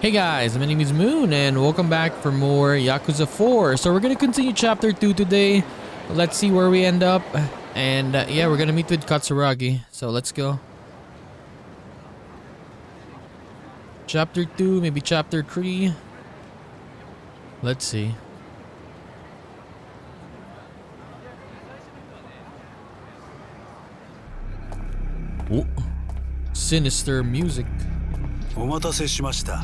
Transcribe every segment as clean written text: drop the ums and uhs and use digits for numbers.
Hey guys, my name is Moon and welcome back for more Yakuza 4. So we're gonna continue chapter 2 today. Let's see where we end up. And yeah, we're gonna meet with Katsuragi. So let's go. Chapter 2, maybe chapter 3. Let's see. Oh, sinister music. お待たせしました。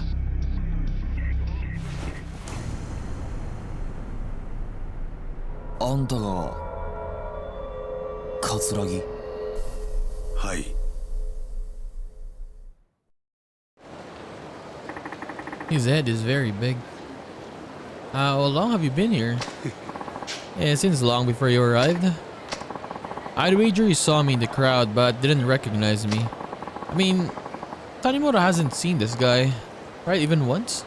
あんたが桂木。はい。His head is very big. How long have you been here? Yeah, since long before you arrived. I'd wager you saw me in the crowd but didn't recognize me. I mean, Tanimura hasn't seen this guy, right? Even once?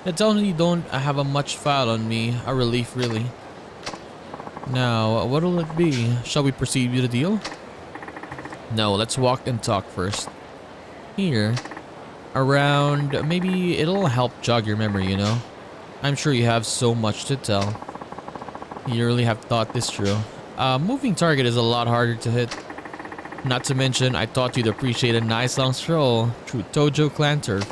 That tells me you don't have a much file on me. A relief, really. Now, what'll it be? Shall we proceed with the deal? No, let's walk and talk first. Here. Around, maybe it'll help jog your memory, you know? I'm sure you have so much to tell. You really have thought this through. A moving target is a lot harder to hit. Not to mention, I taught you to appreciate a nice long stroll through Tojo clan turf.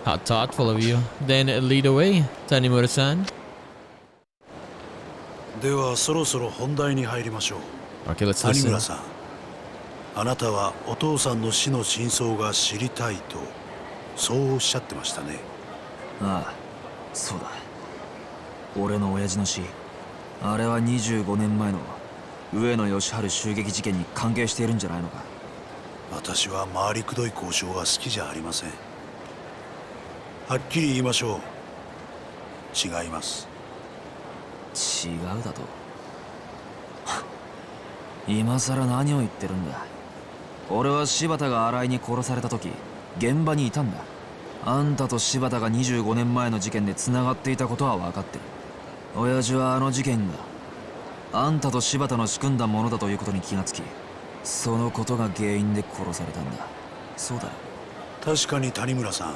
How thoughtful of you. Then lead away, Tanimura-san. ではそろそろ本題に入りましょう。Okay, let's 谷 listen. 村さん、あなたはお父さんの死の真相が知りたいと、そうおっしゃってましたね。ああ、そうだ。俺の親父の死、あれは25年前の上野義治襲撃事件に関係しているんじゃないのか。私は回りくどい交渉が好きじゃありません。はっきり言いましょう。違います。違うだと。今さら何を言ってるんだ。俺は柴田が新井に殺された時現場にいたんだ。あんたと柴田が25年前の事件で繋がっていたことは分かってる。親父はあの事件があんたと柴田の仕組んだものだということに気がつき、そのことが原因で殺されたんだ。そうだろ。確かに谷村さん、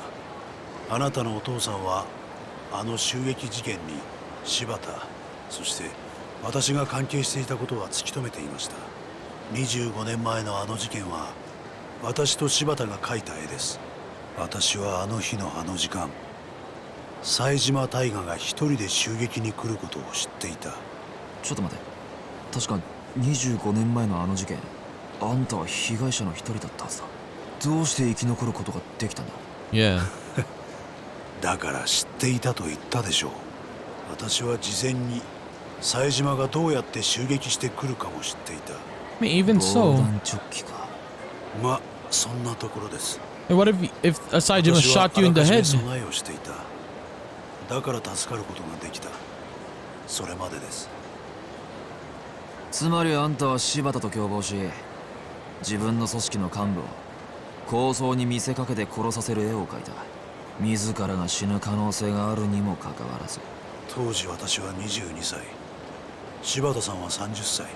あなたのお父さんはあの襲撃事件に柴田、そして私が関係していたことは突き止めていました。25年前のあの事件は私と柴田が描いた絵です。私はあの日のあの時間、冴島大河が一人で襲撃に来ることを知っていた。ちょっと待て。確か25年前のあの事件、あんたは被害者の一人だったはずだ。どうして生き残ることができたんだ。Yeah. だから知っていたと言ったでしょう。私は事前に冴島がどうやって襲撃してくるかも知っていた。I mean, even 防 so. 弾チョッキか。まあそんなところです。Hey, what if Asajima shot you in the 私はあらかじめ head? 備えをしていた。だから助かることができた。それまでです。つまりあんたは柴田と共謀し、自分の組織の幹部を抗争に見せかけて殺させる絵を描いた。自らが死ぬ可能性があるにもかかわらず。当時私は22歳、柴田さんは30歳。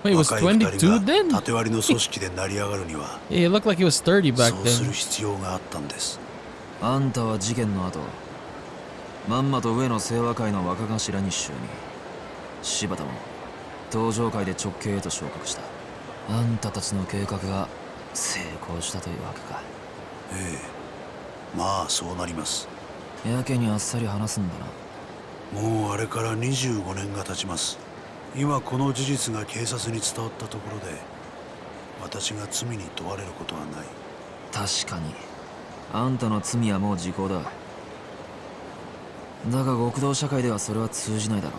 Wait, it was 若い二 22人 then? が縦割りの組織で成り上がるには Yeah, it looked like he was 30 back そうする then. 必要があったんです。あんたは事件の後、まんまと上野清和会の若頭に就任。柴田も東上会で直系へと昇格した。あんたたちの計画が成功したというわけか。ええ、まあそうなります。やけにあっさり話すんだな。もうあれから25年が経ちます。今この事実が警察に伝わったところで私が罪に問われることはない。確かにあんたの罪はもう時効だ。だが極道社会ではそれは通じないだろ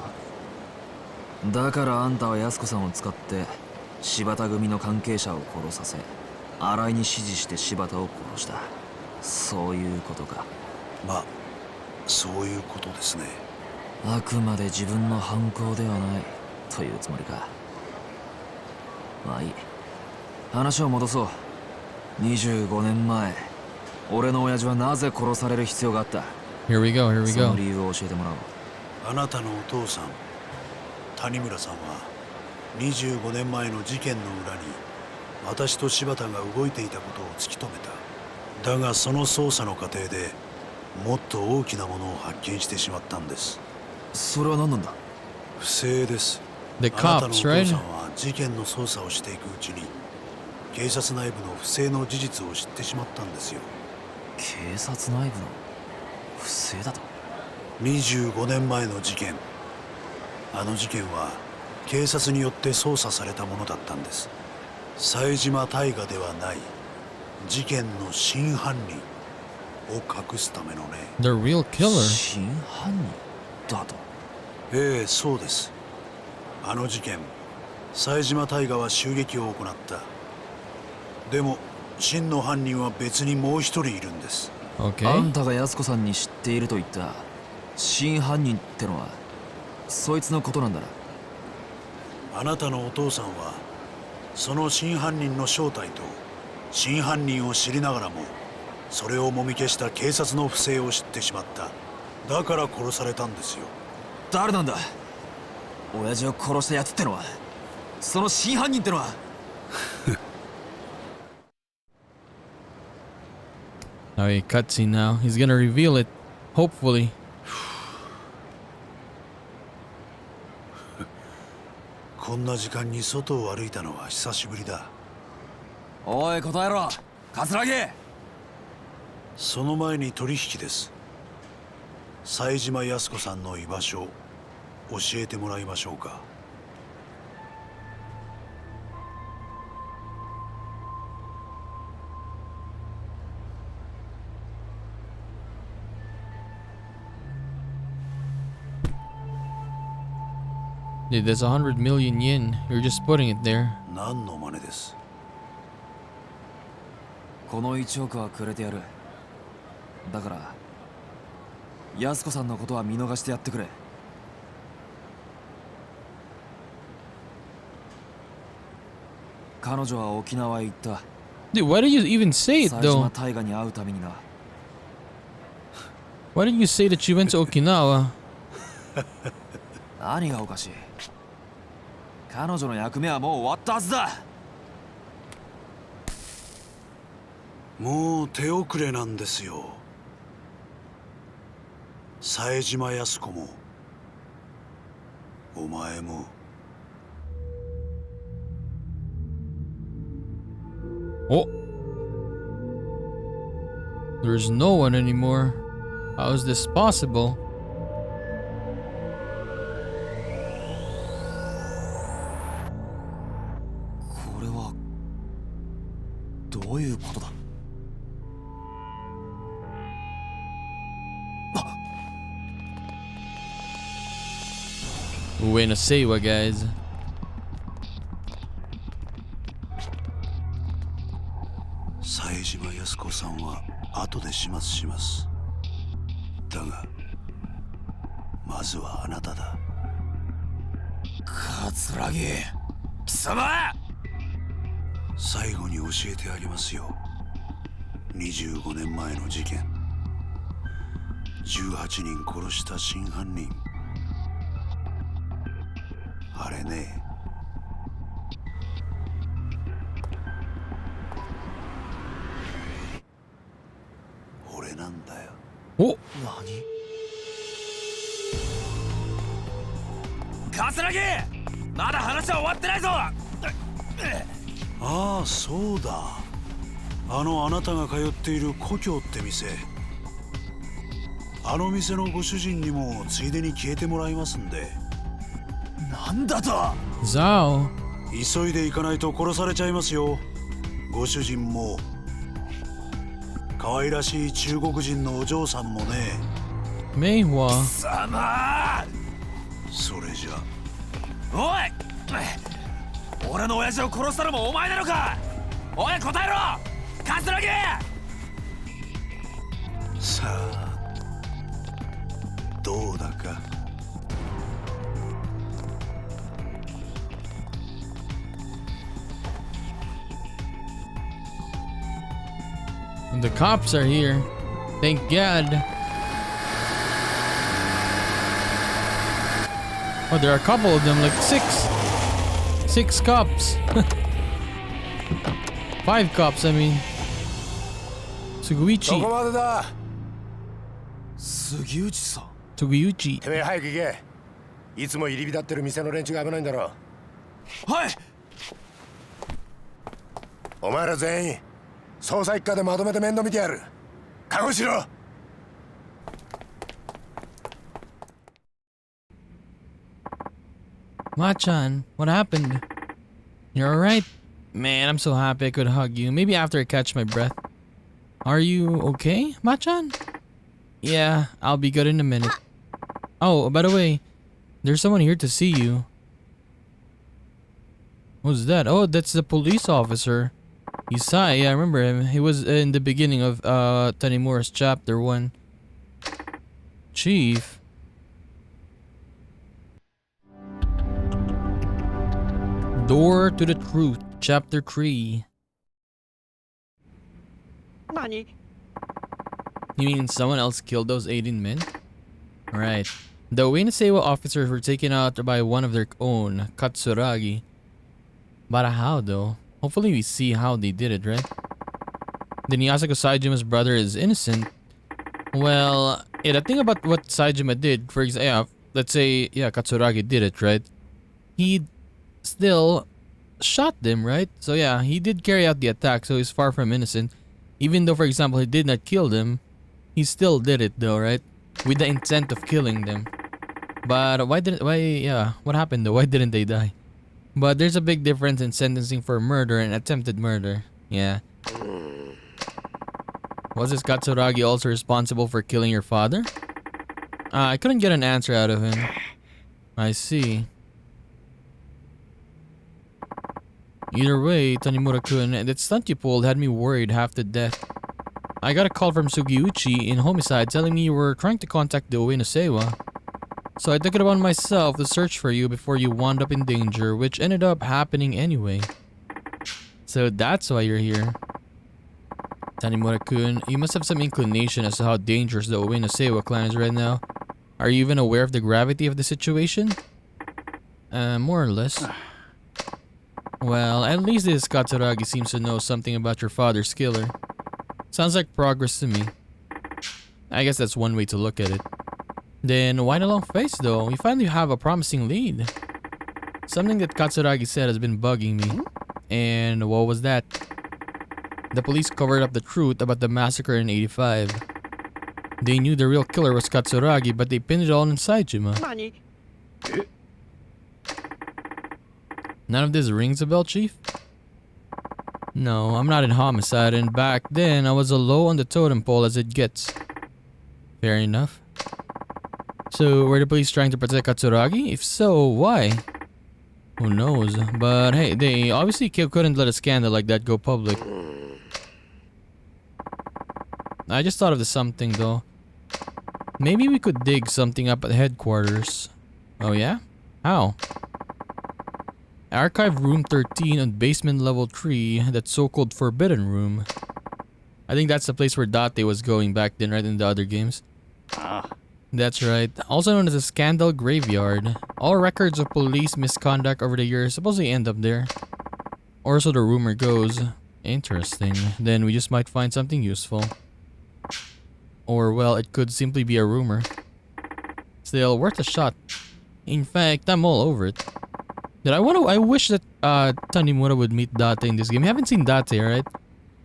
う。だからあんたは安子さんを使って柴田組の関係者を殺させ、新井に指示して柴田を殺した。そういうことか。まあそういうことですね。あくまで自分の犯行ではないというつもりか。まあいい。話を戻そう。25年前、俺の親父はなぜ殺される必要があった。 Here we go, here we その go. 理由を教えてもらおう。あなたのお父さん谷村さんは25年前の事件の裏に私と柴田が動いていたことを突き止めた。だがその捜査の過程でもっと大きなものを発見してしまったんです。それは何なんだ？不正です。 The あなたのお cops, 父 right? さんは事件の捜査をしていくうちに警察内部の不正の事実を知ってしまったんですよ。警察内部の不正だと？ 25年前の事件、あの事件は警察によって捜査されたものだったんです。冴島大河ではない事件の真犯人を隠すためのね。 The real killer. 真犯人だと？ええ、そうです。あの事件、冴島大河は襲撃を行った。でも真の犯人は別にもう一人いるんです。あ Okay. んたが安子さんに知っていると言った真犯人ってのはそいつのことなんだな。あなたのお父さんはその真犯人の正体と真犯人を知りながらもそれをもみ消した警察の不正を知ってしまった。だから殺されたんですよ。誰なんだ親父を殺したやつってのは？その真犯人ってのは？Alright, cutscene now. He's gonna reveal it. Hopefully. こんな時間に外を歩いたのは久しぶりだ。おい答えろ桂木。その前に取引です。冴島康子さんの居場所教えてもらいましょうか。Dude, that's 100 million yen. You're just putting it there. 何の真似です。この1億はくれてやる。だから安子さんのことは見逃してやってくれ。彼女は沖縄へ行った。 Dude, why did you even say it 冴島 though? 大河に会うためにな。 Why did you say that you went to Okinawa? 何がおかしい？彼女の役目はもう終わったはずだ。もう手遅れなんですよ。冴島康子もお前も。Oh. There's no one anymore. How is this possible? これはどういうことだ？ Ueno Seiwa, guys. 冴島康子さんは後で始末します。だがまずはあなただ。桂木貴様！最後に教えてあげますよ。25年前の事件、18人殺した真犯人、あれね。俺なんだよ。お、何？桂木！まだ話は終わってないぞ！ああ、そうだ。あなたが通っている故郷って店。あの店のご主人にもついでに消えてもらいますんで。なんだとZao. 急いで行かないと殺されちゃいますよ。ご主人も可愛らしい中国人のお嬢さんもね。Meihua. 様！それじゃ。おい！俺の親父を殺したのもお前なのか？おい答えろ！桂木！さあどうだか。The cops are here. Thank God. Oh, there are a couple of them, like six cops. 5 cops, I mean. ど Suguichi. こまでだ。杉内さん。 Toguyuchi. てめえ早く行け。いつも入り浸ってる店の連中が危ないんだろ。はい。お前ら全員捜査一課でまとめて面倒見てやる。覚悟しろ。 Machan, what happened? You're alright? Man, I'm so happy I could hug you. Maybe after I catch my breath. Are you okay, Machan? Yeah, I'll be good in a minute. Oh, by the way, there's someone here to see you. Who's that? Oh, that's the police officer. Isai, yeah, I remember him. He was in the beginning of Tanimura's chapter 1. Chief. Door to the Truth, Chapter 3. 何？ You mean someone else killed those 18 men? Right. The Uenasewa officers were taken out by one of their own, Katsuragi. But how though? Hopefully we see how they did it, right? Then Yasuko Saijima's brother is innocent. Well, yeah, the thing about what Saijima did, for example, yeah, let's say, yeah, Katsuragi did it, right? He still shot them, right? So yeah, he did carry out the attack, so he's far from innocent. Even though, for example, he did not kill them, he still did it though, right? With the intent of killing them. But what happened though? Why didn't they die? But there's a big difference in sentencing for murder and attempted murder. Yeah. Was this Katsuragi also responsible for killing your father? I couldn't get an answer out of him. I see. Either way, Tanimura-kun, that stunt you pulled had me worried half to death. I got a call from Sugiuchi in homicide telling me you were trying to contact the Uenasewa. So I took it upon myself to search for you before you wound up in danger, which ended up happening anyway. So that's why you're here. Tanimura-kun, you must have some inclination as to how dangerous the Uenasewa clan is right now. Are you even aware of the gravity of the situation? More or less. Well, at least this Katsuragi seems to know something about your father's killer. Sounds like progress to me. I guess that's one way to look at it. Then why the long face though? We finally have a promising lead. Something that Katsuragi said has been bugging me. And what was that? The police covered up the truth about the massacre in 85. They knew the real killer was Katsuragi, but they pinned it all on Saijima. 何？ None of this rings a bell, Chief? No, I'm not in homicide, and back then I was as low on the totem pole as it gets. Fair enough. So, were the police trying to protect Katsuragi? If so, why? Who knows? But hey, they obviously couldn't let a scandal like that go public. I just thought of something though. Maybe we could dig something up at headquarters. Oh yeah? How? Archive room 13 on basement level 3, that so-called forbidden room. I think that's the place where Date was going back then, right, in the other games. That's right. Also known as a scandal graveyard. All records of police misconduct over the years supposedly end up there. Or so the rumor goes. Interesting. Then we just might find something useful. Or well, it could simply be a rumor. Still, worth a shot. In fact, I'm all over it. I wish that Tanimura would meet Date in this game. We haven't seen Date, right?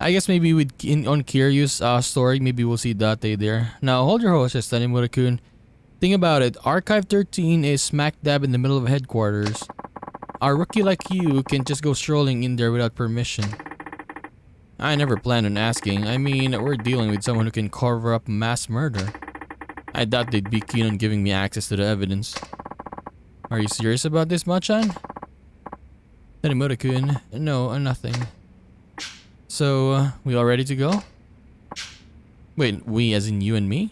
I guess maybe on Kiryu's story, maybe we'll see Date there. Now, hold your horses, Tanimura-kun. Think about it. Archive 13 is smack dab in the middle of headquarters. A rookie like you can just go strolling in there without permission. I never planned on asking. I mean, we're dealing with someone who can cover up mass murder. I doubt they'd be keen on giving me access to the evidence. Are you serious about this, Machan? Tanimura-kun, no, nothing. So, we all ready to go? Wait, we as in you and me?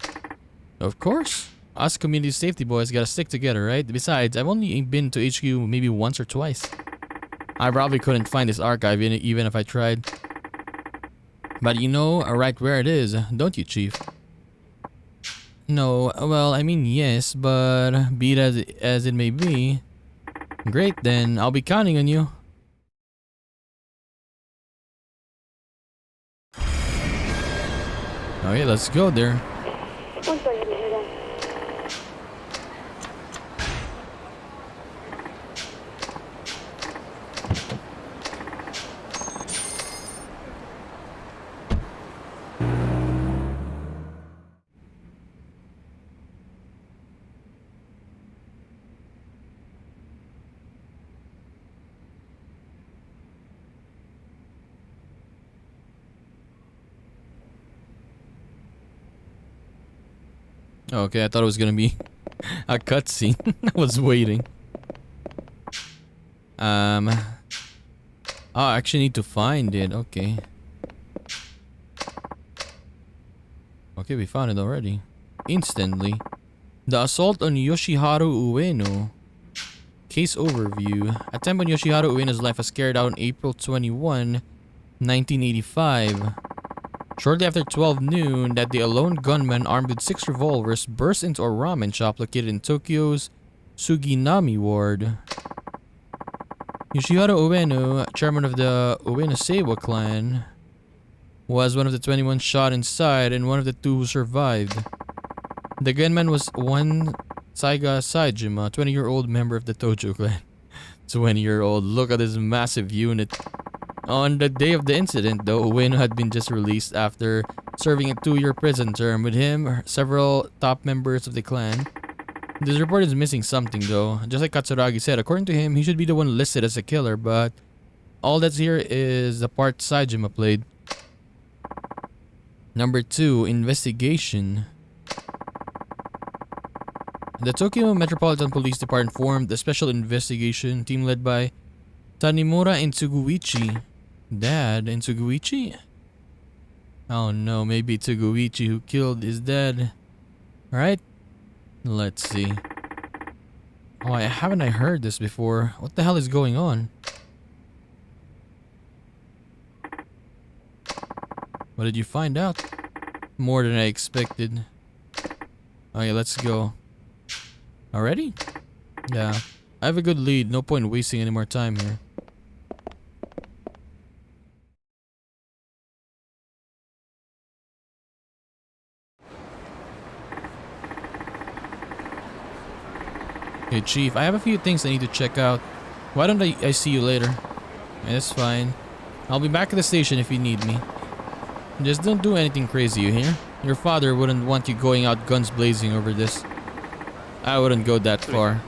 Of course. Us community safety boys gotta stick together, right? Besides, I've only been to HQ maybe once or twice. I probably couldn't find this archive even if I tried. But you know right where it is, don't you, Chief? No, well, I mean yes, but be it as it may be. Great, then I'll be counting on you. Okay, let's go there. 本当より Okay, I thought it was gonna be a cutscene. I was waiting. Oh, I actually need to find it. Okay. Okay, we found it already. Instantly. The assault on Yoshiharu Ueno. Case overview. Attempt on Yoshiharu Ueno's life was carried out on April 21, 1985. Shortly after 12 noon, that day, a lone gunman armed with 6 revolvers burst into a ramen shop located in Tokyo's Suginami ward. Yoshiharu Ueno, chairman of the Ueno Seiwa clan, was one of the 21 shot inside and one of the 2 who survived. The gunman was one Saiga Saijima, a 20-year-old member of the Tojo clan. 20-year-old, look at this massive unit. On the day of the incident, though, Ueno had been just released after serving a 2-year prison term. With him, several top members of the clan. This report is missing something, though. Just like Katsuragi said, according to him, he should be the one listed as a killer, but all that's here is the part Saijima played. Number 2, investigation. The Tokyo Metropolitan Police Department formed a special investigation team led by Tanimura and Tsuguichi. Dad and Tsuguichi? Oh no, maybe Tsuguichi who killed his dad. Alright, let's see. Oh, haven't I heard this before? What the hell is going on? What did you find out? More than I expected. Okay, let's go. Already? Yeah. I have a good lead. No point wasting any more time here. Hey Chief, I have a few things I need to check out. Why don't I see you later? Yeah, that's fine. I'll be back at the station if you need me. Just don't do anything crazy, you hear? Your father wouldn't want you going out guns blazing over this. I wouldn't go that far.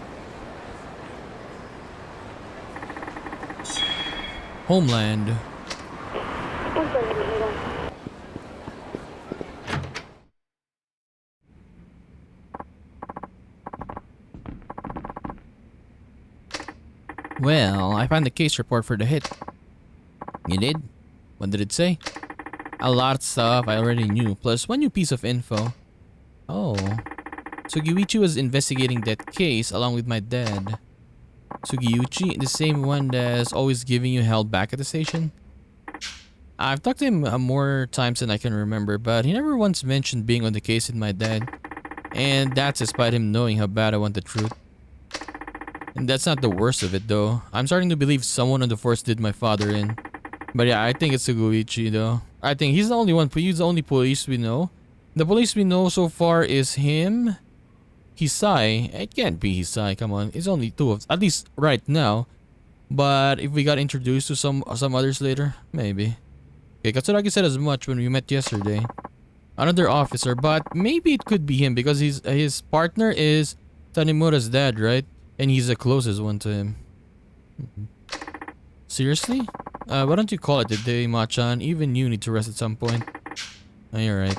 Homeland. Well, I found the case report for the hit. You did? What did it say? A lot of stuff I already knew, plus one new piece of info. Oh. Sugiuchi was investigating that case along with my dad. Sugiuchi, the same one that's always giving you hell back at the station? I've talked to him more times than I can remember, but he never once mentioned being on the case with my dad. And that's despite him knowing how bad I want the truth. And that's not the worst of it though. I'm starting to believe someone on the force did my father in. But yeah, I think it's Sugiuchi though. I think he's the only one, he's the only police we know. The police we know so far is him, Hisai. It can't be Hisai, come on. It's only 2 of, at least right now. But if we got introduced to some others later, maybe. Okay, Katsuragi said as much when we met yesterday. Another officer, but maybe it could be him because his partner is Tanimura's dad, right? And he's the closest one to him. Seriously? Why don't you call it a day, Machan? Even you need to rest at some point. Oh, you're right.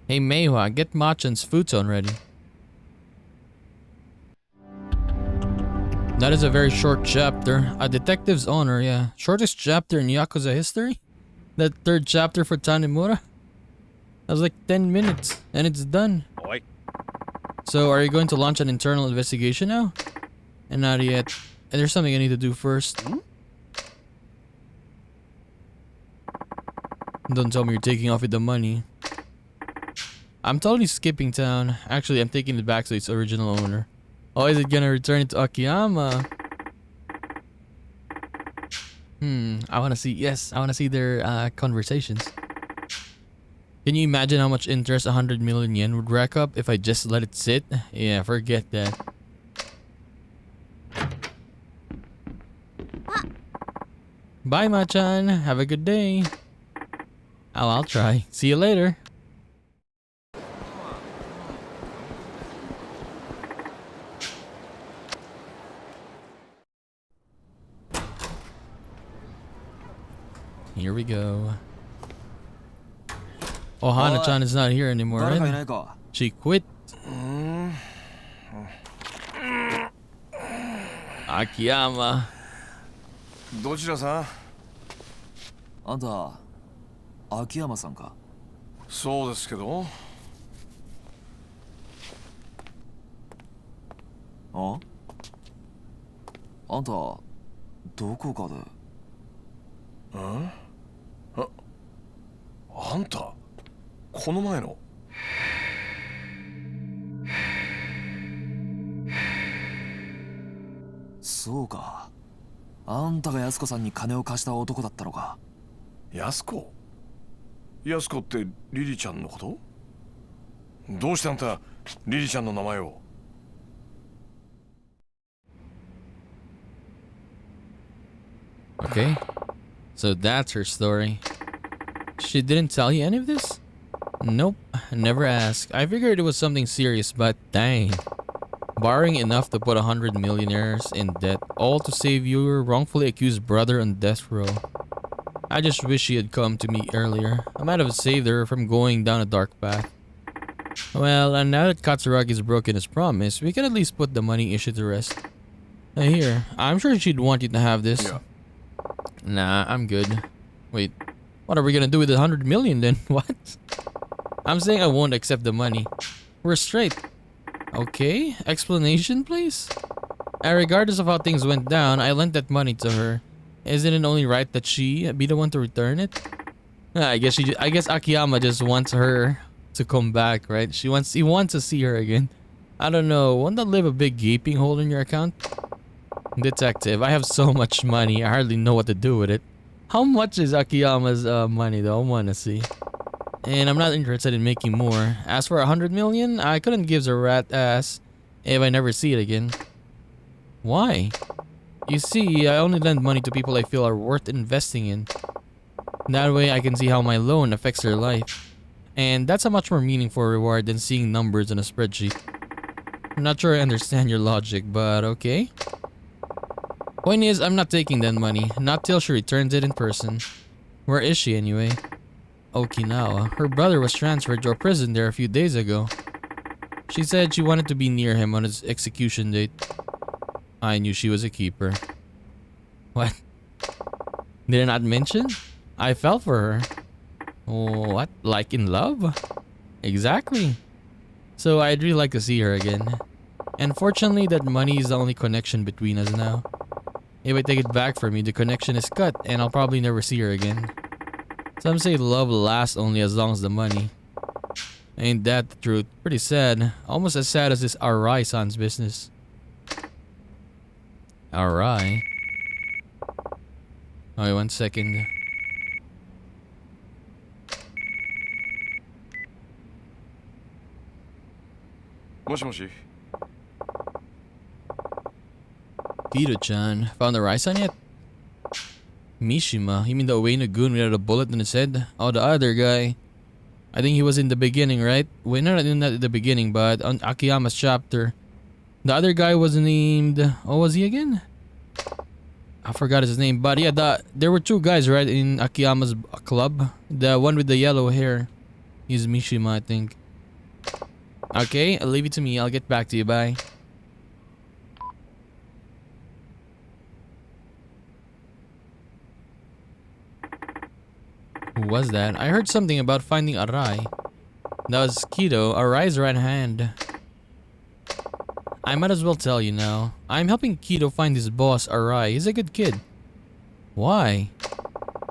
Hey, Meihua, get Machan's futon ready. That is a very short chapter. A detective's honor, yeah. Shortest chapter in Yakuza history? That 3rd chapter for Tanimura? That was like 10 minutes, and it's done. Oi. So, are you going to launch an internal investigation now? And not yet. And there's something I need to do first. Don't tell me you're taking off with the money. I'm totally skipping town. Actually, I'm taking it back to its original owner. Oh, is it gonna return it to Akiyama? I wanna see, yes, I wanna see their conversations. Can you imagine how much interest 100 million yen would rack up if I just let it sit? Yeah, forget that. Bye, Machan. Have a good day. Oh, I'll try. See you later. Here we go. Oh, Hana-chan is not here anymore, 誰かい right? ないか。She quit. Akiyama. どちらさん？あんた秋山さんか？そうですけど。あんたどこかで？あんたこの前の。そうか、あんたが安子さんに金を貸した男だったのか。安子ってリリちゃんのこと？どうしてあんたリリちゃんの名前を？ Okay. So that's her story. She didn't tell you any of this? Nope, never asked. I figured it was something serious, but dang. Borrowing enough to put 100 millionaires in debt, all to save your wrongfully accused brother on death row. I just wish she had come to me earlier. I might have saved her from going down a dark path. Well, and now that Katsuragi's broken his promise, we can at least put the money issue to rest. Here, I'm sure she'd want you to have this. Yeah. Nah, I'm good. Wait, what are we gonna do with the 100 million then? What? I'm saying I won't accept the money. We're straight. Okay, explanation please? And regardless of how things went down, I lent that money to her. Isn't it only right that she be the one to return it? I guess Akiyama just wants her to come back, right? He wants to see her again. I don't know, won't that leave a big gaping hole in your account? Detective, I have so much money, I hardly know what to do with it. How much is Akiyama's money though? I wanna see. And I'm not interested in making more. As for 100 million, I couldn't give a rat ass if I never see it again. Why? You see, I only lend money to people I feel are worth investing in. That way I can see how my loan affects their life. And that's a much more meaningful reward than seeing numbers on a spreadsheet. I'm not sure I understand your logic, but okay. Point is, I'm not taking that money, not till she returns it in person. Where is she anyway? Okinawa. Her brother was transferred to a prison there a few days ago. She said she wanted to be near him on his execution date. I knew she was a keeper. What? Did I not mention? I fell for her. What? Like in love? Exactly. So I'd really like to see her again. Unfortunately, that money is the only connection between us now. If I take it back from me, the connection is cut and I'll probably never see her again. Some say love lasts only as long as the money. Ain't that the truth? Pretty sad. Almost as sad as this Arai-san's business. Arai? Okay, 1 second. Moshi. Kiro-chan, found the Arai-san yet? Mishima? You mean the Ueno goon without a bullet in his head? Oh, the other guy. I think he was in the beginning, right? Wait, not at the beginning, but on Akiyama's chapter. The other guy was named... Oh, was he again? I forgot his name, but yeah, there were two guys, right, in Akiyama's club. The one with the yellow hair. He's Mishima, I think. Okay, I'll leave it to me. I'll get back to you. Bye. Who was that? I heard something about finding Arai. That was Kido, Arai's right hand. I might as well tell you now. I'm helping Kido find his boss, Arai. He's a good kid. Why?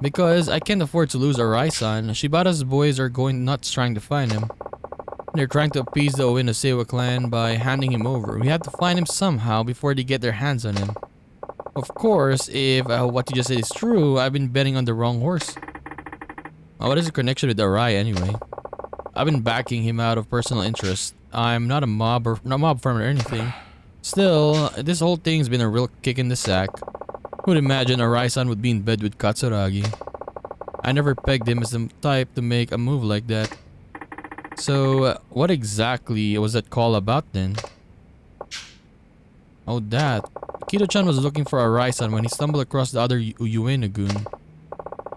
Because I can't afford to lose Arai-san. Shibata's boys are going nuts trying to find him. They're trying to appease the Ueno clan by handing him over. We have to find him somehow before they get their hands on him. Of course, if what you just said is true, I've been betting on the wrong horse. What is the connection with Arai anyway? I've been backing him out of personal interest. I'm not a mob firm or anything. Still, this whole thing's been a real kick in the sack. Who'd imagine Arai-san would be in bed with Katsuragi? I never pegged him as the type to make a move like that. So, what exactly was that call about then? Oh, that. Kido-chan was looking for Arai-san when he stumbled across the other Ueno-gun.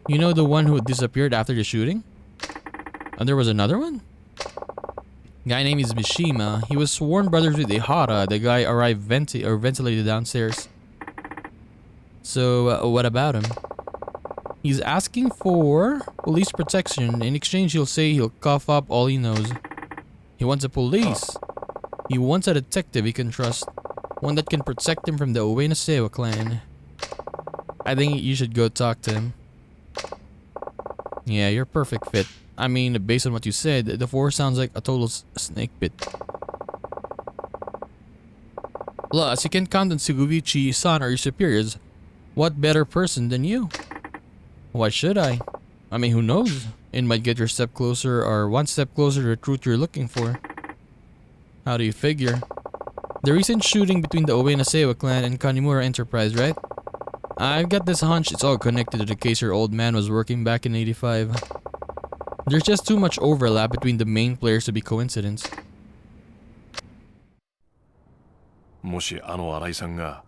You know, the one who disappeared after the shooting? And there was another one? Guy name is Mishima. He was sworn brothers with Ihara. The guy arrived ventilated downstairs. So what about him? He's asking for police protection. In exchange, he'll say he'll cough up all he knows. He wants a police. He wants a detective he can trust. One that can protect him from the Uenasewa clan. I think you should go talk to him. Yeah, you're a perfect fit. I mean, based on what you said, the force sounds like a total snake pit. Plus, you can count on Suguvichi-san or your superiors. What better person than you? Why should I? I mean, who knows? It might get your step closer or one step closer to the truth you're looking for. How do you figure? The recent shooting between the Uenasewa clan and Tanimura Enterprise, right? I've got this hunch it's all connected to the case your old man was working back in 85. There's just too much overlap between the main players to be coincidence. もし新井さんが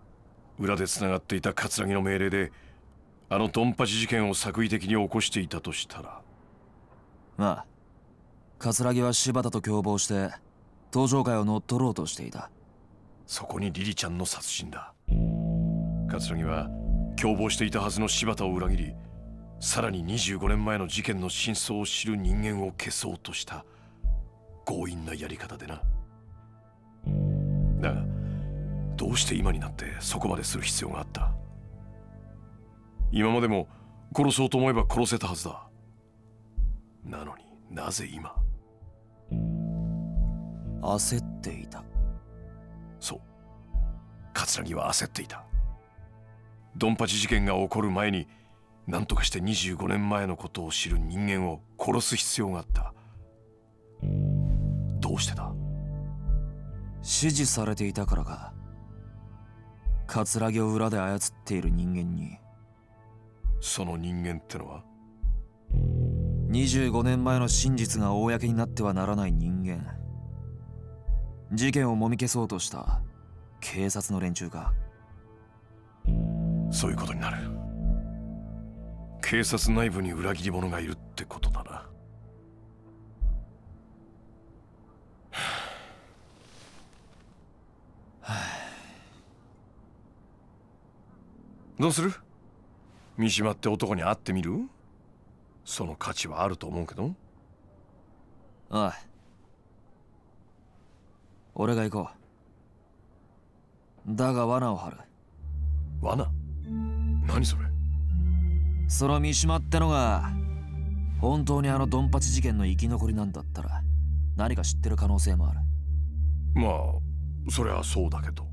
裏でつながっていた葛城の命令でドンパチ事件を作為的に起こしていたとしたら。まあ、葛城は柴田と共謀して登場会を乗っ取ろうとしていた。そこにリリちゃんの殺人だ。葛城は共謀していたはずの柴田を裏切り、さらに25年前の事件の真相を知る人間を消そうとした強引なやり方でな。だがどうして今になってそこまでする必要があった？今までも殺そうと思えば殺せたはずだ。なのになぜ今？焦っていた。そう、葛城は焦っていた。ドンパチ事件が起こる前に何とかして25年前のことを知る人間を殺す必要があった。どうしてだ？指示されていたからか。葛城を裏で操っている人間に。その人間ってのは25年前の真実が公になってはならない人間。事件をもみ消そうとした警察の連中か。そういうことになる。警察内部に裏切り者がいるってことだな。どうする？三島って男に会ってみる？その価値はあると思うけど。ああ、俺が行こう。だが罠を張る。罠？何それ？その三島ってのが本当にドンパチ事件の生き残りなんだったら何か知ってる可能性もある。まあそりゃそうだけど。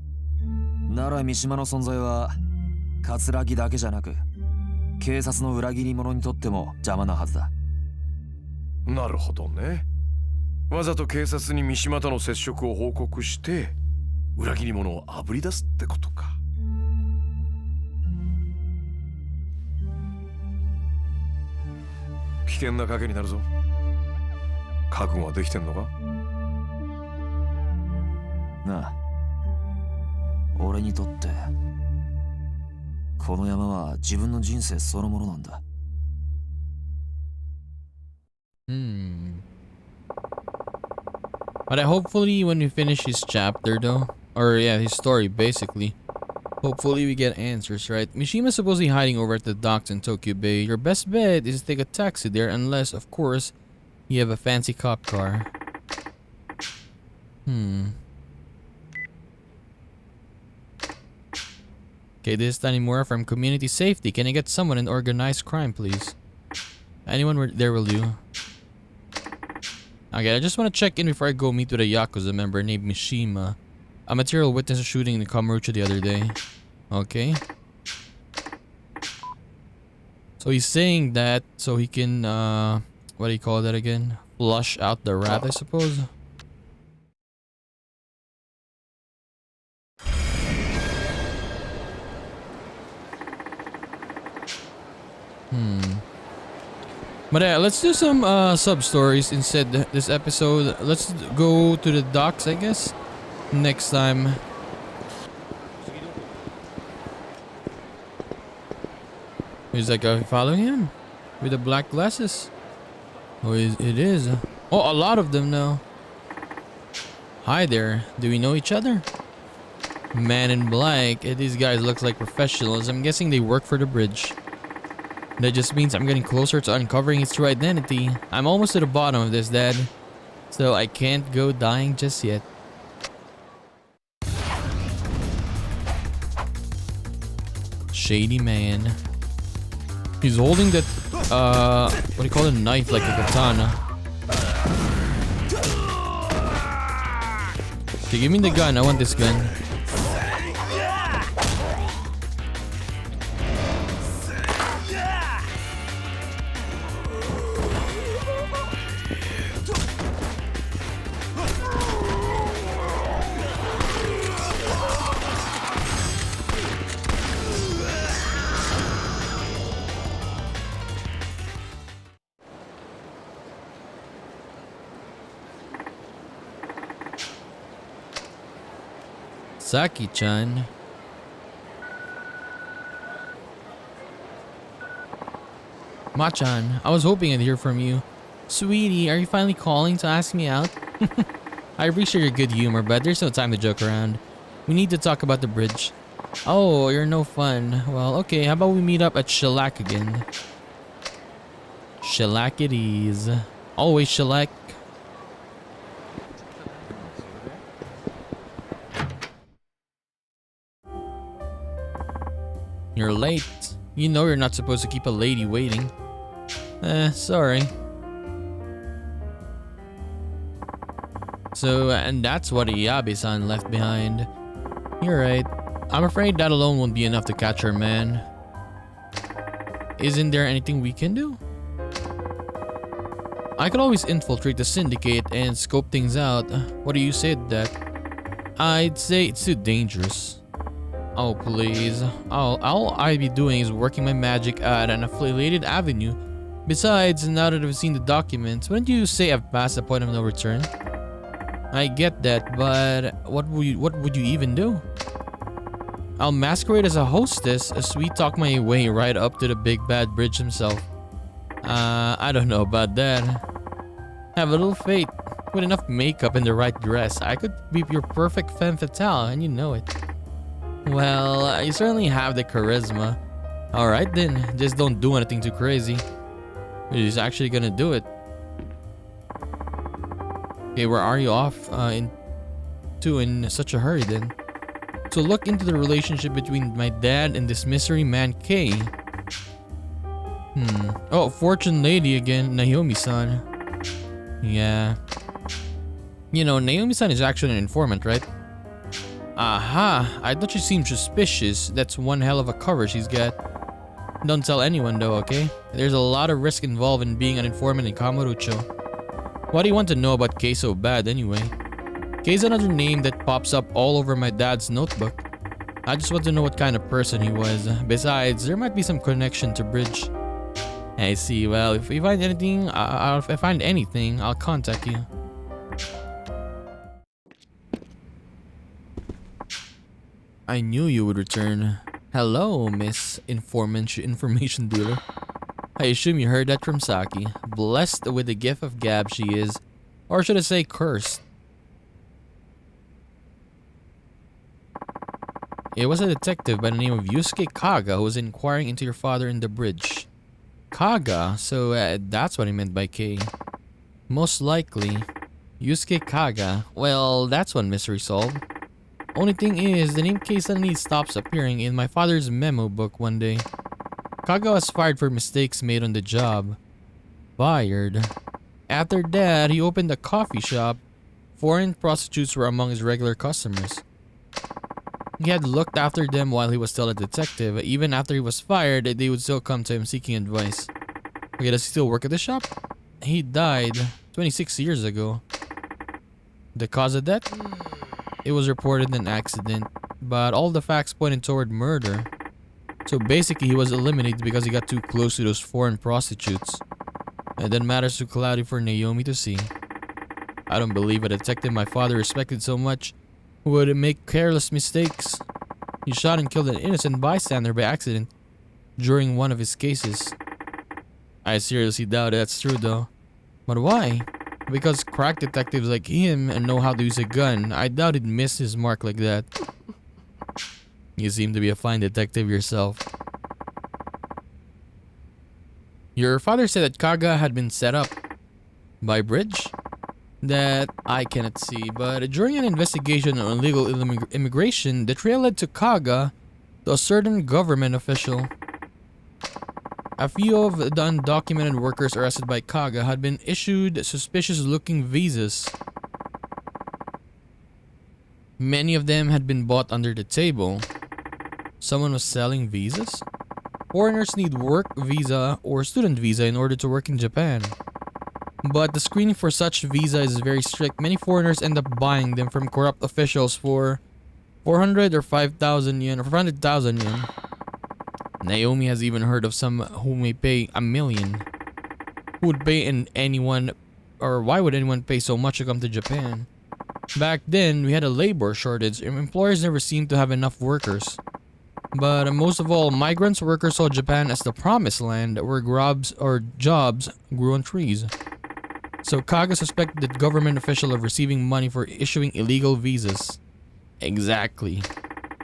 なら三島の存在は葛城だけじゃなく警察の裏切り者にとっても邪魔なはずだ。なるほどね。わざと警察に三島との接触を報告して裏切り者をあぶり出すってことか。危険な賭けになるぞ。覚悟はできてんのか？なあ、俺にとってこの山は自分の人生そのものなんだ。But hopefully when we finish his chapter though, or yeah, his story basically, hopefully we get answers, right? Mishima's supposedly hiding over at the docks in Tokyo Bay. Your best bet is to take a taxi there unless, of course, you have a fancy cop car. Okay, this is Tanimura from Community Safety. Can I get someone in organized crime, please? Anyone there will do. Okay, I just want to check in before I go meet with a Yakuza member named Mishima. A material witness shooting in the Kamurocho the other day. Okay. So he's saying that so he can, what do you call that again? Flush out the rat, I suppose. But yeah, let's do some sub-stories instead this episode. Let's go to the docks, I guess, next time. Is that guy following him? With the black glasses? Oh, it is. Oh, a lot of them now. Hi there. Do we know each other? Man in black. These guys look like professionals. I'm guessing they work for the bridge. That just means I'm getting closer to uncovering its true identity. I'm almost to the bottom of this, Dad. So I can't go dying just yet. Shady man. He's holding that, what do you call it? A knife like a katana. Okay, give me the gun. I want this gun. Saki-chan. Machan, I was hoping I'd hear from you. Sweetie, are you finally calling to ask me out? I appreciate your good humor, but there's no time to joke around. We need to talk about the bridge. Oh, you're no fun. Well, okay, how about we meet up at Shellac again? Shellac it is. Always shellac. You're late. You know you're not supposed to keep a lady waiting. Sorry. So, and that's what Iyabe-san left behind. You're right. I'm afraid that alone won't be enough to catch her, man. Isn't there anything we can do? I could always infiltrate the syndicate and scope things out. What do you say to that? I'd say it's too dangerous. Oh, please. All I'd be doing is working my magic at an affiliated avenue. Besides, now that I've seen the documents, wouldn't you say I've passed the point of no return? I get that, but what would you even do? I'll masquerade as a hostess, sweet talk my way right up to the big bad bridge himself. I don't know about that. Have a little faith. With enough makeup and the right dress, I could be your perfect femme fatale, and you know it. Well, you certainly have the charisma. Alright then, just don't do anything too crazy. He's actually gonna do it. Okay, where are you off in such a hurry then? To look into the relationship between my dad and this mystery man K. Oh, fortune lady again, Naomi-san. Yeah. You know, Naomi-san is actually an informant, right? Aha, I thought she seemed suspicious. That's one hell of a cover she's got. Don't tell anyone though, okay? There's a lot of risk involved in being an informant in Kamurocho. What do you want to know about Kei so bad anyway? Kei's another name that pops up all over my dad's notebook. I just want to know what kind of person he was. Besides, there might be some connection to Bridge. I see. Well, if we find anything, if I find anything, I'll contact you. I knew you would return. Hello, Miss Information Dealer. I assume you heard that from Saki. Blessed with the gift of gab she is. Or should I say cursed? It was a detective by the name of Yusuke Kaga who was inquiring into your father in the bridge. Kaga? So that's what he meant by K. Most likely. Yusuke Kaga. Well, that's one mystery solved. Only thing is, the name K suddenly stops appearing in my father's memo book one day. Kaga was fired for mistakes made on the job. Fired. After that, he opened a coffee shop. Foreign prostitutes were among his regular customers. He had looked after them while he was still a detective. Even after he was fired, they would still come to him seeking advice. Okay, does he still work at the shop? He died 26 years ago. The cause of death? It was reported an accident, but all the facts pointed toward murder. So basically, he was eliminated because he got too close to those foreign prostitutes. And then matters too cloudy for Naomi to see. I don't believe a detective my father respected so much would make careless mistakes. He shot and killed an innocent bystander by accident during one of his cases. I seriously doubt that's true though. But why? Because crack detectives like him and know how to use a gun, I doubt he'd miss his mark like that. You seem to be a fine detective yourself. Your father said that Kaga had been set up by Bridge? That I cannot see, but during an investigation on illegal immigration, the trail led to Kaga, to a certain government official. A few of the undocumented workers arrested by Kaga had been issued suspicious-looking visas. Many of them had been bought under the table. Someone was selling visas? Foreigners need work visa or student visa in order to work in Japan. But the screening for such visa is very strict. Many foreigners end up buying them from corrupt officials for 400 or 5,000 yen or 400,000 yen. Naomi has even heard of some who may pay $1 million. Who would pay anyone, or why would anyone pay so much to come to Japan? Back then, we had a labor shortage and employers never seemed to have enough workers. But most of all, migrants workers saw Japan as the promised land where jobs grew on trees. So Kaga suspected the government official of receiving money for issuing illegal visas. Exactly.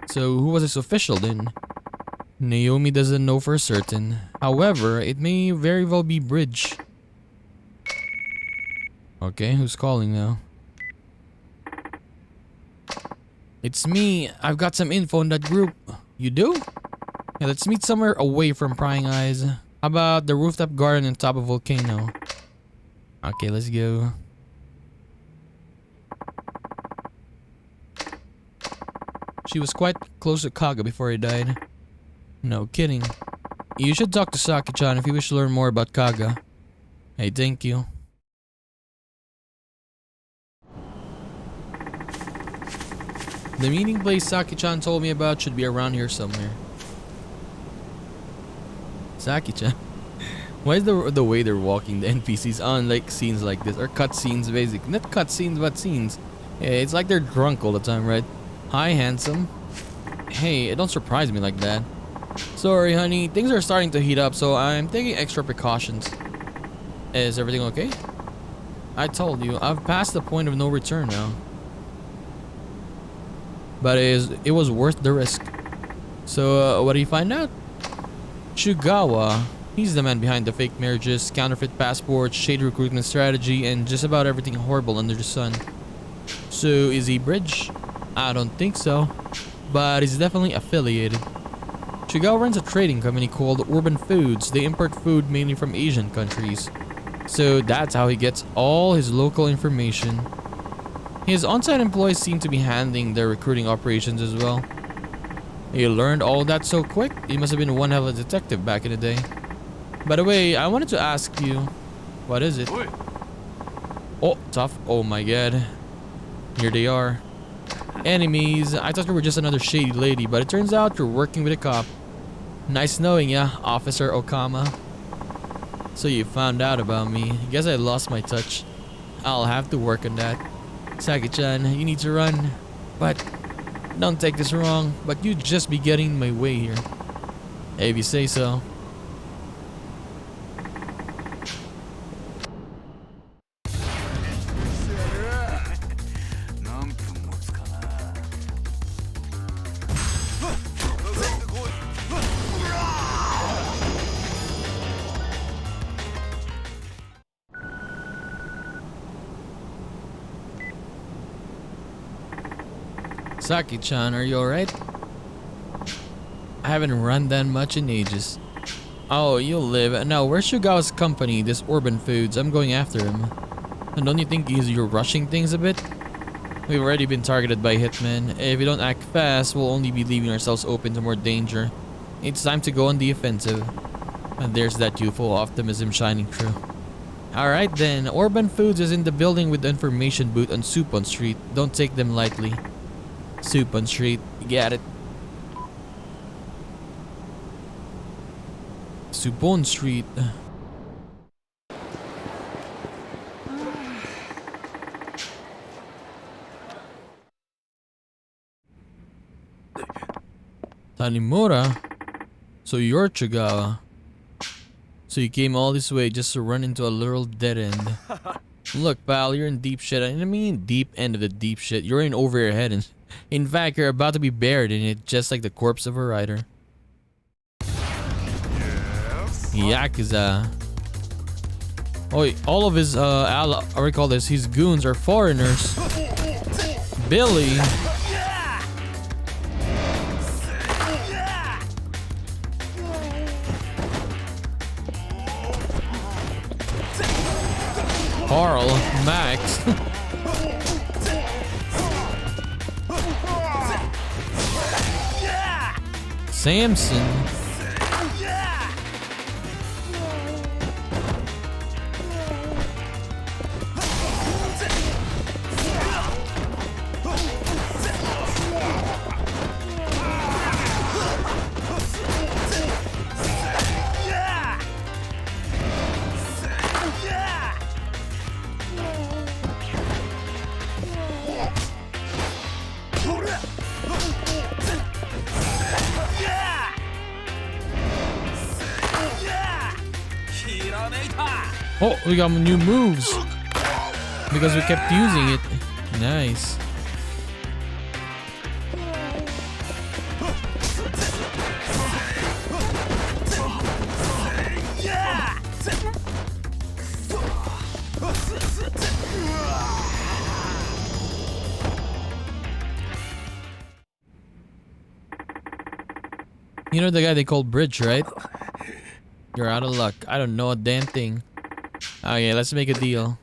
So who was this official then? Naomi doesn't know for certain. However, it may very well be Bridge. Okay, who's calling now? It's me. I've got some info in that group. You do? Yeah, let's meet somewhere away from prying eyes. How about the rooftop garden on top of volcano? Okay, let's go. She was quite close to Kaga before he died. No kidding. You should talk to Saki-chan if you wish to learn more about Kaga. Hey, thank you. The meeting place Saki-chan told me about should be around here somewhere. Saki-chan? Why is the way they're walking the NPCs on like scenes like this? Or cutscenes basically. Not cutscenes but scenes. Yeah, it's like they're drunk all the time, right? Hi, handsome. Hey, don't surprise me like that. Sorry, honey. Things are starting to heat up, so I'm taking extra precautions. Is everything okay? I told you, I've passed the point of no return now. But it was worth the risk. So, what do you find out? Shugawa. He's the man behind the fake marriages, counterfeit passports, shady recruitment strategy, and just about everything horrible under the sun. So, is he Bridge? I don't think so. But he's definitely affiliated. Shugawa runs a trading company called Urban Foods. They import food mainly from Asian countries. So that's how he gets all his local information. His on-site employees seem to be handling their recruiting operations as well. He learned all that so quick. He must have been one hell of a detective back in the day. By the way, I wanted to ask you, what is it? Oh, tough. Oh my god. Here they are. Enemies. I thought you were just another shady lady, but it turns out you're working with a cop. Nice knowing ya, Officer Okama. So you found out about me. Guess I lost my touch. I'll have to work on that. Saki-chan, you need to run. But don't take this wrong, but you'd just be getting in my way here. If you say so. Saki-chan, are you alright? I haven't run that much in ages. Oh, you'll live. Now, where's Shugawa's company, this Urban Foods? I'm going after him. And don't you think you're rushing things a bit? We've already been targeted by hitmen. If we don't act fast, we'll only be leaving ourselves open to more danger. It's time to go on the offensive. And there's that youthful optimism shining through. Alright then, Urban Foods is in the building with the information booth on Supon Street. Don't take them lightly. Supon Street, you got it. Supon Street. Tanimura? So you're Chugawa. So you came all this way just to run into a literal dead end. Look, pal, you're in deep shit. I mean deep end of the deep shit. You're in over your head, and in fact, you're about to be buried in it, just like the corpse of a rider. Yakuza. Oh, all of his what do you call this? His goons are foreigners. Billy. Carl, Max. Samson. Oh, we got new moves because we kept using it. Nice. You know the guy they called Bridge, right? You're out of luck. I don't know a damn thing. Okay, let's make a deal.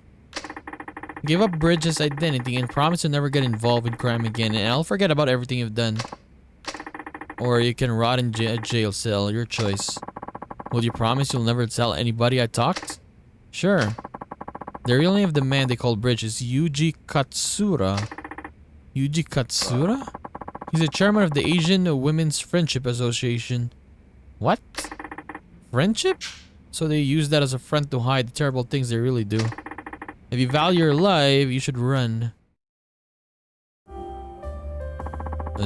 Give up Bridges' identity and promise to never get involved in crime again, and I'll forget about everything you've done. Or you can rot in a jail cell, your choice. Will you promise you'll never tell anybody I talked? Sure. The real name of the man they call Bridge is Yuji Katsura. Yuji Katsura? He's the chairman of the Asian Women's Friendship Association. What? Friendship? So they use that as a front to hide the terrible things they really do. If you value your life, you should run.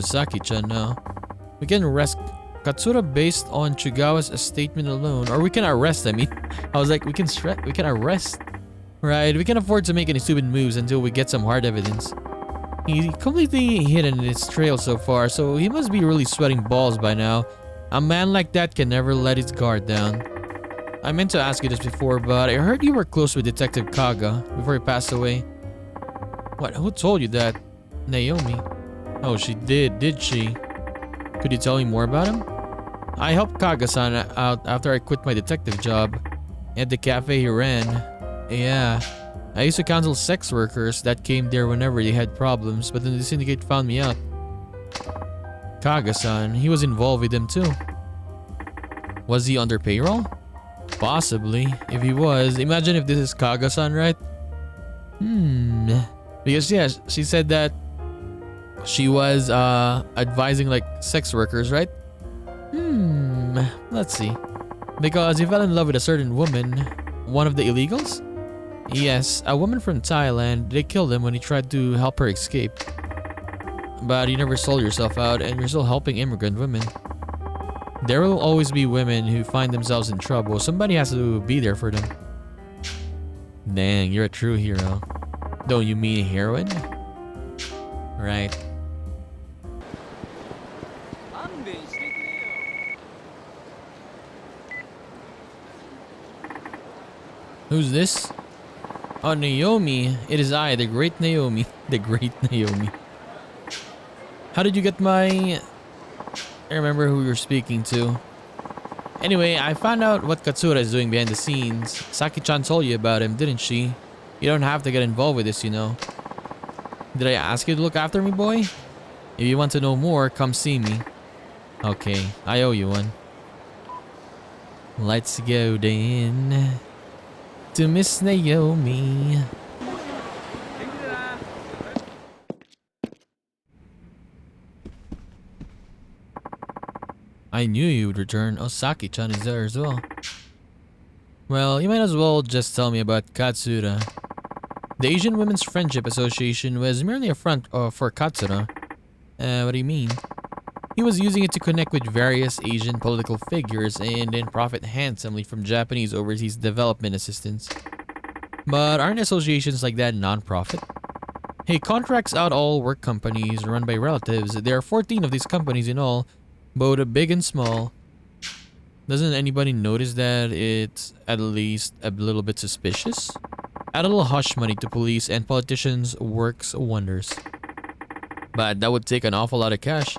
Saki-chan now. We can arrest Katsura based on Chugawa's statement alone. Or we can arrest, I mean. I was like, we can arrest. Right, we can afford to make any stupid moves until we get some hard evidence. He's completely hidden in its trail so far, so he must be really sweating balls by now. A man like that can never let his guard down. I meant to ask you this before, but I heard you were close with Detective Kaga before he passed away. What? Who told you that? Naomi. Oh, she did she? Could you tell me more about him? I helped Kaga-san out after I quit my detective job. At the cafe he ran. Yeah. I used to counsel sex workers that came there whenever they had problems, but then the syndicate found me out. Kaga-san, he was involved with them too. Was he under payroll? Possibly. If he was, imagine if this is Kaga-san, right? Because yeah, she said that she was advising like sex workers, right? Let's see. Because he fell in love with a certain woman. One of the illegals? Yes, a woman from Thailand. They killed him when he tried to help her escape. But you never sold yourself out and you're still helping immigrant women. There will always be women who find themselves in trouble. Somebody has to be there for them. Dang, you're a true hero. Don't you mean a heroine? Right. Who's this? Oh, Naomi. It is I, the great Naomi. The great Naomi. How did you get my... I remember who you were speaking to. Anyway, I found out what Katsura is doing behind the scenes. Saki-chan told you about him, didn't she? You don't have to get involved with this, you know. Did I ask you to look after me, boy? If you want to know more, come see me. Okay, I owe you one. Let's go then. To Miss Naomi. I knew you would return. Osaki-chan is there as well. Well, you might as well just tell me about Katsura. The Asian Women's Friendship Association was merely a front for Katsura. What do you mean? He was using it to connect with various Asian political figures and then profit handsomely from Japanese overseas development assistance. But aren't associations like that non-profit? He contracts out all work companies run by relatives. There are 14 of these companies in all, both big and small. Doesn't anybody notice that it's at least a little bit suspicious? Add a little hush money to police and politicians works wonders. But that would take an awful lot of cash.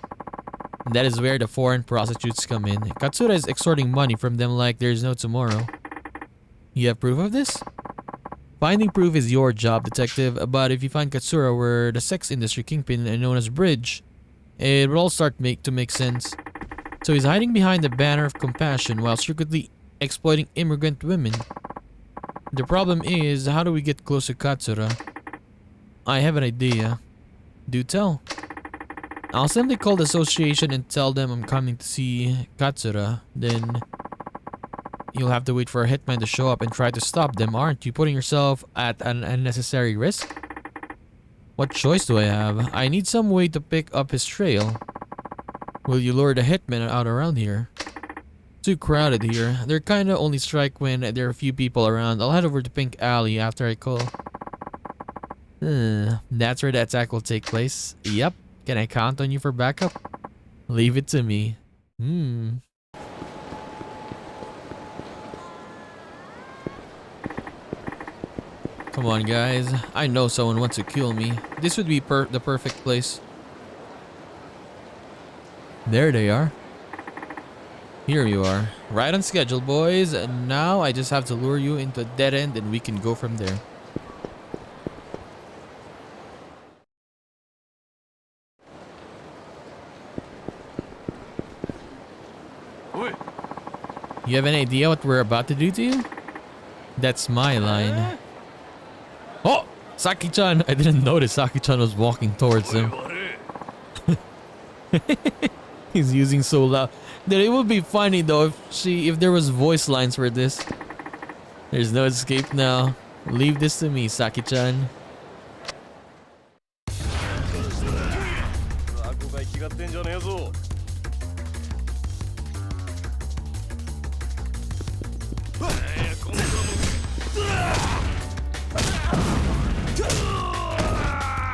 That is where the foreign prostitutes come in. Katsura is extorting money from them like there's no tomorrow. You have proof of this? Finding proof is your job, detective, but if you find Katsura were the sex industry kingpin and known as Bridge, it will all start to make sense. So he's hiding behind the banner of compassion while secretly exploiting immigrant women. The problem is, how do we get close to Katsura? I have an idea. Do tell. I'll simply call the association and tell them I'm coming to see Katsura. Then you'll have to wait for a hitman to show up and try to stop them, aren't you? Putting yourself at an unnecessary risk? What choice do I have? I need some way to pick up his trail. Will you lure the hitman out around here? Too crowded here. They're kinda only strike when there are a few people around. I'll head over to Pink Alley after I call. That's where the attack will take place. Yep. Can I count on you for backup? Leave it to me. Come on, guys. I know someone wants to kill me. This would be the perfect place. There they are. Here you are. Right on schedule, boys. And now I just have to lure you into a dead end and we can go from there. You have any idea what we're about to do to you? That's my line. Oh! Saki-chan! I didn't notice Saki-chan was walking towards him. He's using so loud. Dude, it would be funny though if there was voice lines for this. There's no escape now. Leave this to me, Saki-chan.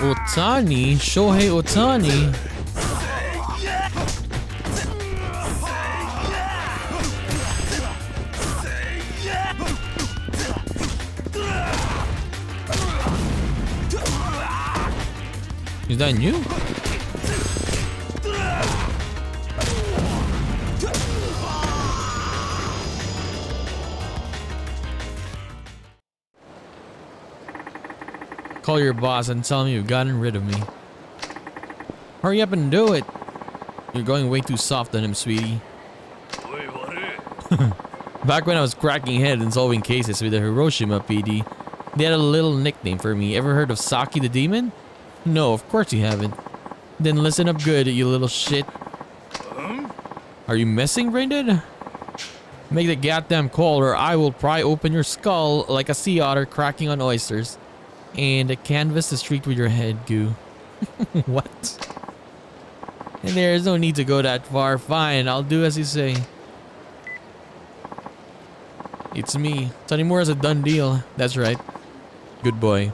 Otani? Shohei Otani? Is that new? Call your boss and tell him you've gotten rid of me. Hurry up and do it. You're going way too soft on him, sweetie. Back when I was cracking heads and solving cases with the Hiroshima PD, they had a little nickname for me. Ever heard of Saki the Demon? No, of course you haven't. Then listen up good, you little shit. Are you messing, Braindead? Make the goddamn call or I will pry open your skull like a sea otter cracking on oysters. And canvas the street with your head, goo. What? And there's no need to go that far. Fine, I'll do as you say. It's me. Tanimura's a done deal. That's right. Good boy.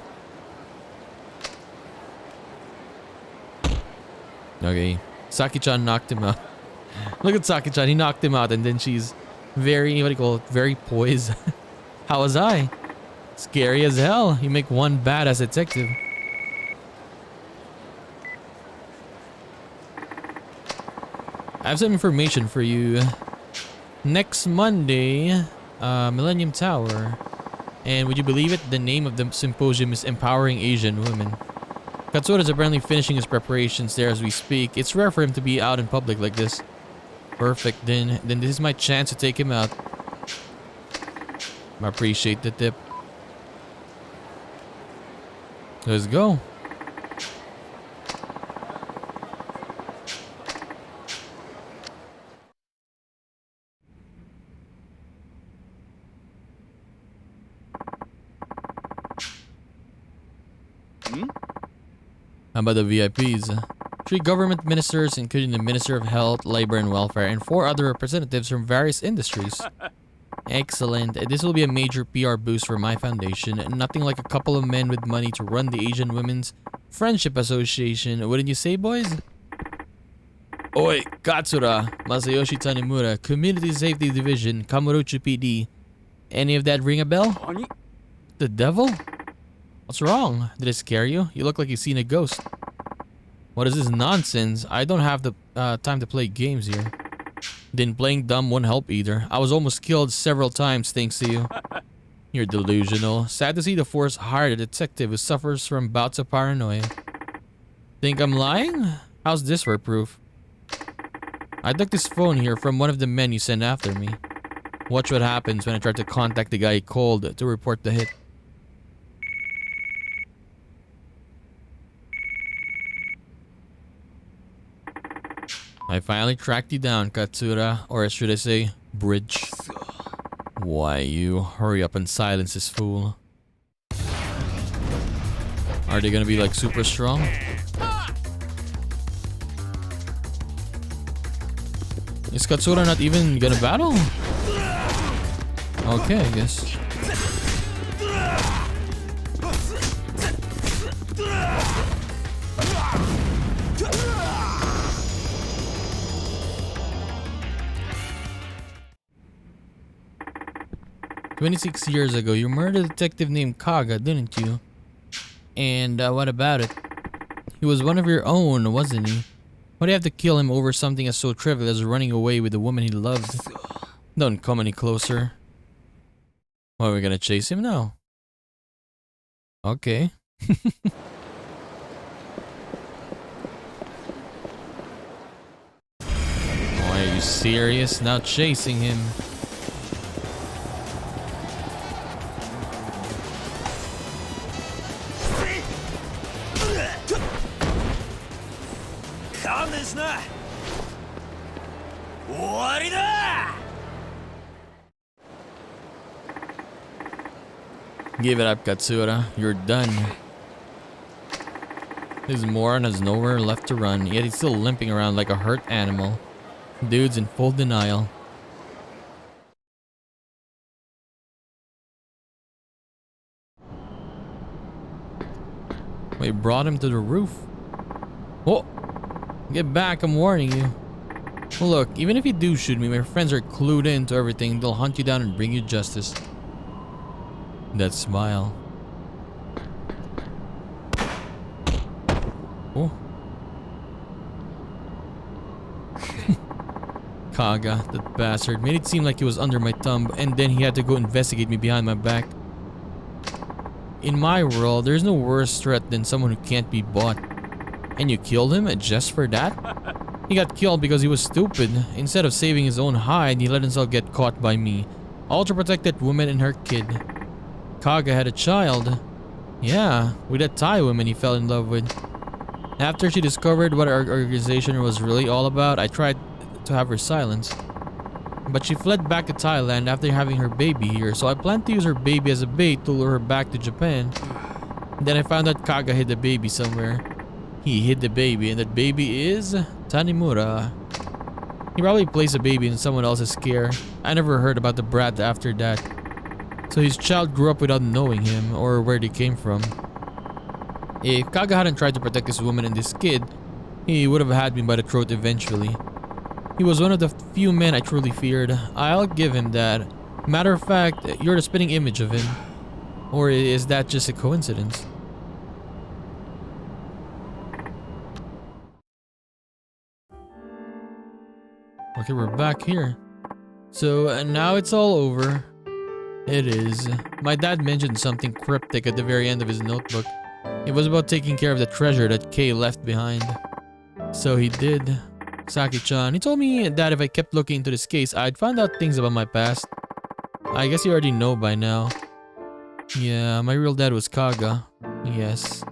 Okay. Saki-chan knocked him out. Look at Saki-chan. He knocked him out and then she's very, what do you call it? Very poised. How was I? Scary as hell. You make one badass detective. I have some information for you. Next Monday, Millennium Tower. And would you believe it? The name of the symposium is Empowering Asian Women. Katsura is apparently finishing his preparations there as we speak. It's rare for him to be out in public like this. Perfect. Then this is my chance to take him out. I appreciate the tip. Let's go. How about the VIPs? 3 government ministers, including the Minister of Health, Labor and Welfare, and 4 other representatives from various industries. Excellent. This will be a major PR boost for my foundation. Nothing like a couple of men with money to run the Asian Women's Friendship Association. Wouldn't you say, boys? Oi, Katsura, Masayoshi Tanimura, Community Safety Division, Kamurocho PD. Any of that ring a bell? The devil? What's wrong? Did it scare you? You look like you've seen a ghost. What is this nonsense? I don't have the time to play games here. Then playing dumb won't help either. I was almost killed several times thanks to you. You're delusional. Sad to see the Force hired a detective who suffers from bouts of paranoia. Think I'm lying? How's this for proof? I took this phone here from one of the men you sent after me. Watch what happens when I try to contact the guy he called to report the hit. I finally tracked you down, Katsura, or should I say, Bridge. Why, you hurry up and silence this fool. Are they gonna be like super strong? Is Katsura not even gonna battle? Okay, I guess. "26 years ago, you murdered a detective named Kaga, didn't you? And what about it? He was one of your own, wasn't he? Why do you have to kill him over something as so trivial as running away with the woman he loved? Don't come any closer." What, are we gonna chase him now? Okay. Oh, are you serious? Now chasing him. Give it up, Katsura. You're done. This moron has nowhere left to run, yet he's still limping around like a hurt animal. Dude's in full denial. We brought him to the roof. Oh! Get back, I'm warning you. Well, look, even if you do shoot me, my friends are clued in to everything. They'll hunt you down and bring you justice. That smile. Oh. Kaga, that bastard, made it seem like he was under my thumb, and then he had to go investigate me behind my back. In my world, there's no worse threat than someone who can't be bought. And you killed him just for that? He got killed because he was stupid. Instead of saving his own hide, he let himself get caught by me. I also protect that woman and her kid. Kaga had a child. Yeah, with that Thai woman he fell in love with. After she discovered what our organization was really all about, I tried to have her silenced. But she fled back to Thailand after having her baby here, so I planned to use her baby as a bait to lure her back to Japan. Then I found out Kaga hid the baby somewhere. He hid the baby, and that baby is Tanimura. He probably placed a baby in someone else's care. I never heard about the brat after that. So his child grew up without knowing him or where they came from. If Kaga hadn't tried to protect this woman and this kid, he would have had me by the throat eventually. He was one of the few men I truly feared. I'll give him that. Matter of fact, you're the spitting image of him. Or is that just a coincidence? Okay, we're back here. So now it's all over. It is. My dad mentioned something cryptic at the very end of his notebook. It was about taking care of the treasure that Kay left behind. So he did. Saki-chan, he told me that if I kept looking into this case, I'd find out things about my past. I guess you already know by now. Yeah, my real dad was Kaga. Yes.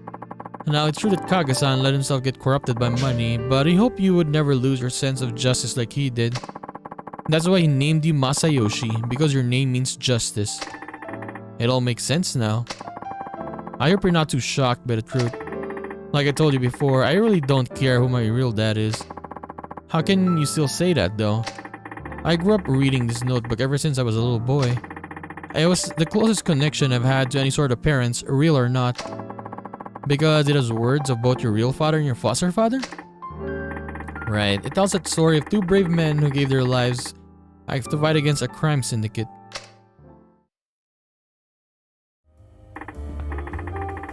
Now, it's true that Kaga-san let himself get corrupted by money, but he hoped you would never lose your sense of justice like he did. That's why he named you Masayoshi, because your name means justice. It all makes sense now. I hope you're not too shocked by the truth. Like I told you before, I really don't care who my real dad is. How can you still say that though? I grew up reading this notebook ever since I was a little boy. It was the closest connection I've had to any sort of parents, real or not. Because it has words of both your real father and your foster father? Right, it tells that story of two brave men who gave their lives to fight against a crime syndicate.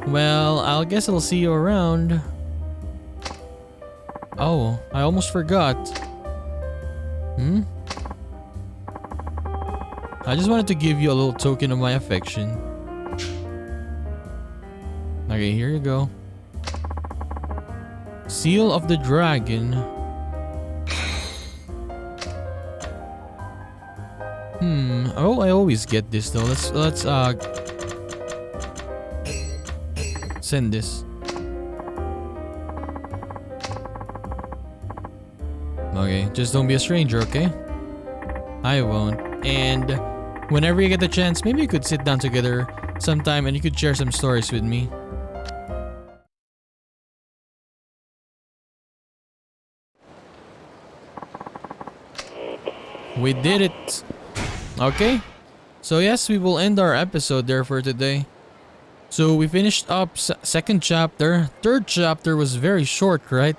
Well, I guess I'll see you around. Oh, I almost forgot. I just wanted to give you a little token of my affection. Okay, here you go. Seal of the Dragon. Oh, I always get this though. Let's send this. Okay, just don't be a stranger, okay? I won't. And whenever you get the chance, maybe you could sit down together sometime and you could share some stories with me. We did it. Okay. So yes, we will end our episode there for today. So we finished up second chapter. Third chapter was very short, right?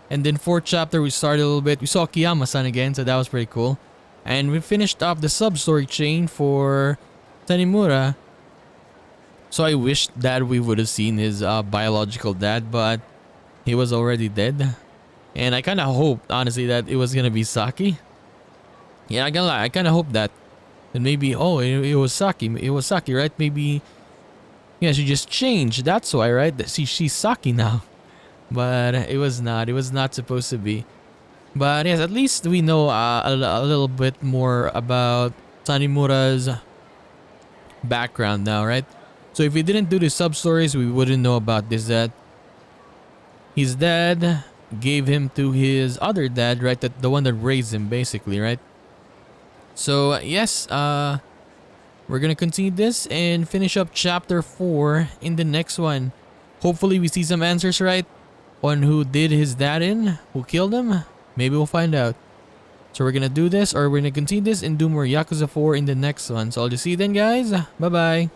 And then fourth chapter we started a little bit. We saw Kiyama-san again, so that was pretty cool. And we finished up the sub-story chain for Tanimura. So I wish that we would have seen his biological dad, but he was already dead. And I kind of hoped, honestly, that it was going to be Saki. Yeah, I can't lie, I kind of hoped that. And maybe, oh, it was Saki. It was Saki, right? Maybe, yeah, she just changed. That's why, right? She's Saki now. But it was not. It was not supposed to be. But yes, at least we know a little bit more about Tanimura's background now, right? So if we didn't do the sub-stories, we wouldn't know about this, that his dad gave him to his other dad, right? That the one that raised him, basically, right? So yes, we're gonna continue this and finish up chapter 4 in the next one. Hopefully we see some answers, right? On who did his dad in, who killed him. Maybe we'll find out. So we're gonna do this, or we're gonna continue this and do more Yakuza 4 in the next one. So I'll just see you then, guys. Bye bye.